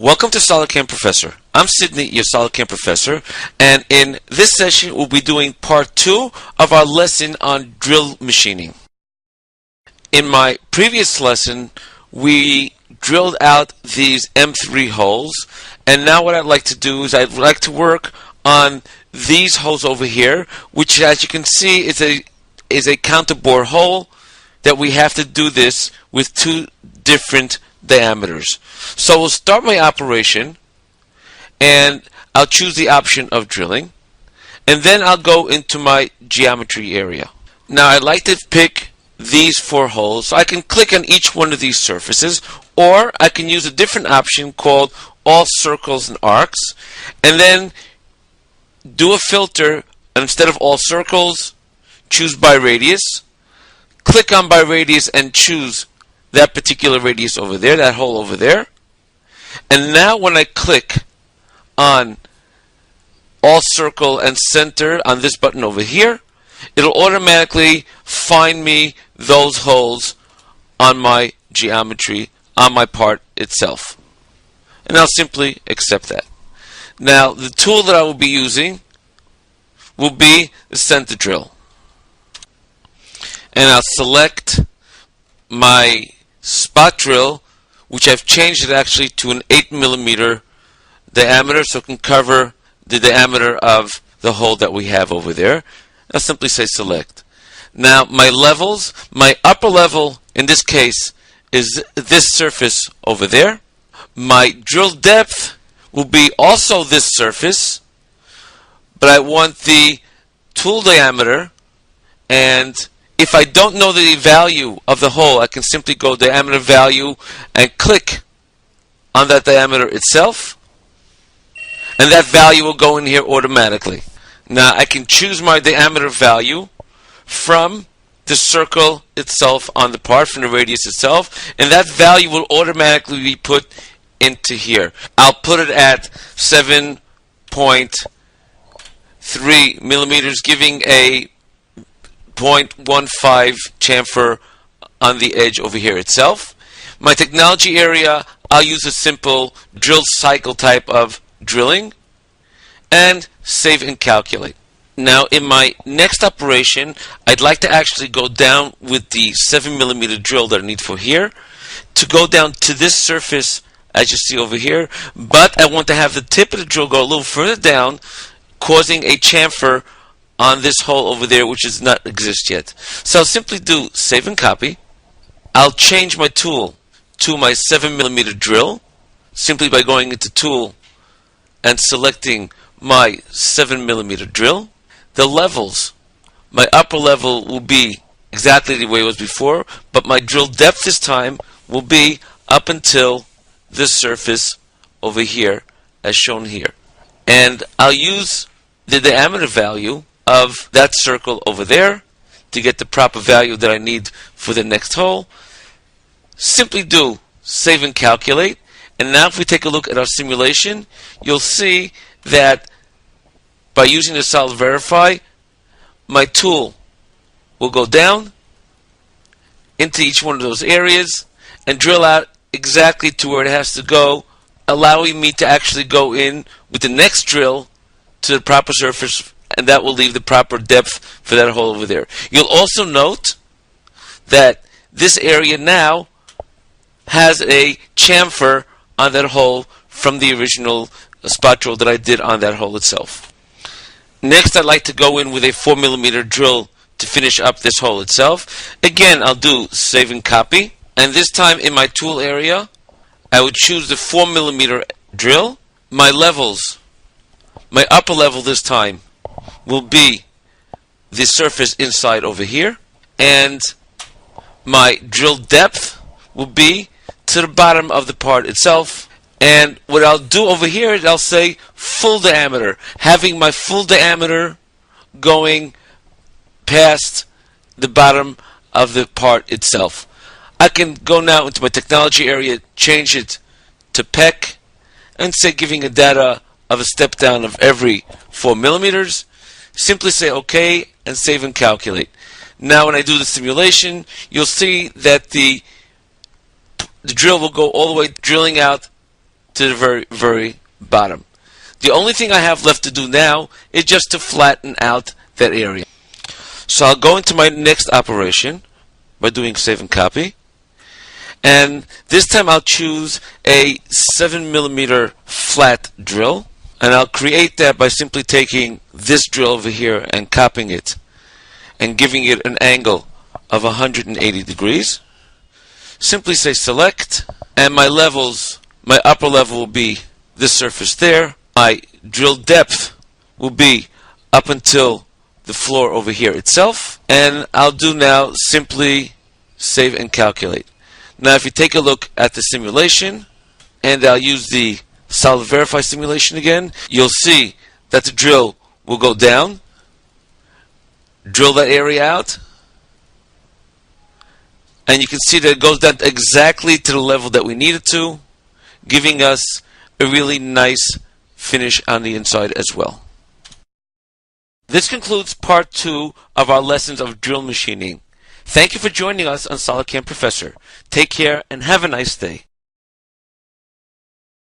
Welcome to SolidCAM Professor. I'm Sydney, your SolidCAM Professor, and in this session we'll be doing part 2 of our lesson on drill machining. In my previous lesson, we drilled out these M3 holes, and now what I'd like to do is I'd like to work on these holes over here, which, as you can see, is a counterbore hole that we have to do this with two different diameters. So we'll start my operation, and I'll choose the option of drilling, and then I'll go into my geometry area. Now I'd like to pick these 4 holes, so I can click on each one of these surfaces, or I can use a different option called all circles and arcs, and then do a filter, and instead of all circles, choose by radius, click on by radius and choose that particular radius over there, that hole over there. And now when I click on all circle and center on this button over here, it'll automatically find me those holes on my geometry, on my part itself. And I'll simply accept that. Now the tool that I will be using will be the center drill. And I'll select my spot drill, which I've changed it actually to an 8mm diameter, so it can cover the diameter of the hole that we have over there. I'll simply say select. Now my levels, my upper level in this case is this surface over there. My drill depth will be also this surface, but I want the tool diameter, and if I don't know the value of the hole, I can simply go diameter value and click on that diameter itself, and that value will go in here automatically. Now I can choose my diameter value from the circle itself on the part, from the radius itself, and that value will automatically be put into here. I'll put it at 7.3mm, giving a 0.15 chamfer on the edge over here itself. My technology area, I'll use a simple drill cycle type of drilling, and save and calculate. Now in my next operation, I'd like to actually go down with the 7mm drill that I need for here, to go down to this surface as you see over here, but I want to have the tip of the drill go a little further down, causing a chamfer on this hole over there, which does not exist yet. So I'll simply do save and copy. I'll change my tool to my 7mm drill simply by going into tool and selecting my 7mm drill. The levels, my upper level will be exactly the way it was before, but my drill depth this time will be up until this surface over here as shown here. And I'll use the diameter value of that circle over there to get the proper value that I need for the next hole. Simply do save and calculate, and now if we take a look at our simulation, you'll see that by using the Solid Verify, my tool will go down into each one of those areas and drill out exactly to where it has to go, allowing me to actually go in with the next drill to the proper surface, and that will leave the proper depth for that hole over there. You'll also note that this area now has a chamfer on that hole from the original spot drill that I did on that hole itself. Next, I'd like to go in with a 4mm drill to finish up this hole itself. Again, I'll do save and copy, and this time in my tool area, I would choose the 4mm drill. My levels, my upper level this time will be the surface inside over here, and my drill depth will be to the bottom of the part itself. And what I'll do over here is I'll say full diameter, having my full diameter going past the bottom of the part itself. I can go now into my technology area, change it to PEC, and say giving a data of a step down of every 4mm. Simply say OK and save and calculate. Now when I do the simulation, you'll see that the drill will go all the way drilling out to the very, very bottom. The only thing I have left to do now is just to flatten out that area. So I'll go into my next operation by doing save and copy. And this time I'll choose a 7mm flat drill. And I'll create that by simply taking this drill over here and copying it and giving it an angle of 180 degrees. Simply say select, and my levels, my upper level will be this surface there. My drill depth will be up until the floor over here itself. And I'll do now simply save and calculate. Now if you take a look at the simulation, and I'll use the Solid Verify simulation again, you'll see that the drill will go down, drill that area out, and you can see that it goes down exactly to the level that we need it to, giving us a really nice finish on the inside as well. This concludes part 2 of our lessons of drill machining. Thank you for joining us on SolidCAM Professor. Take care and have a nice day.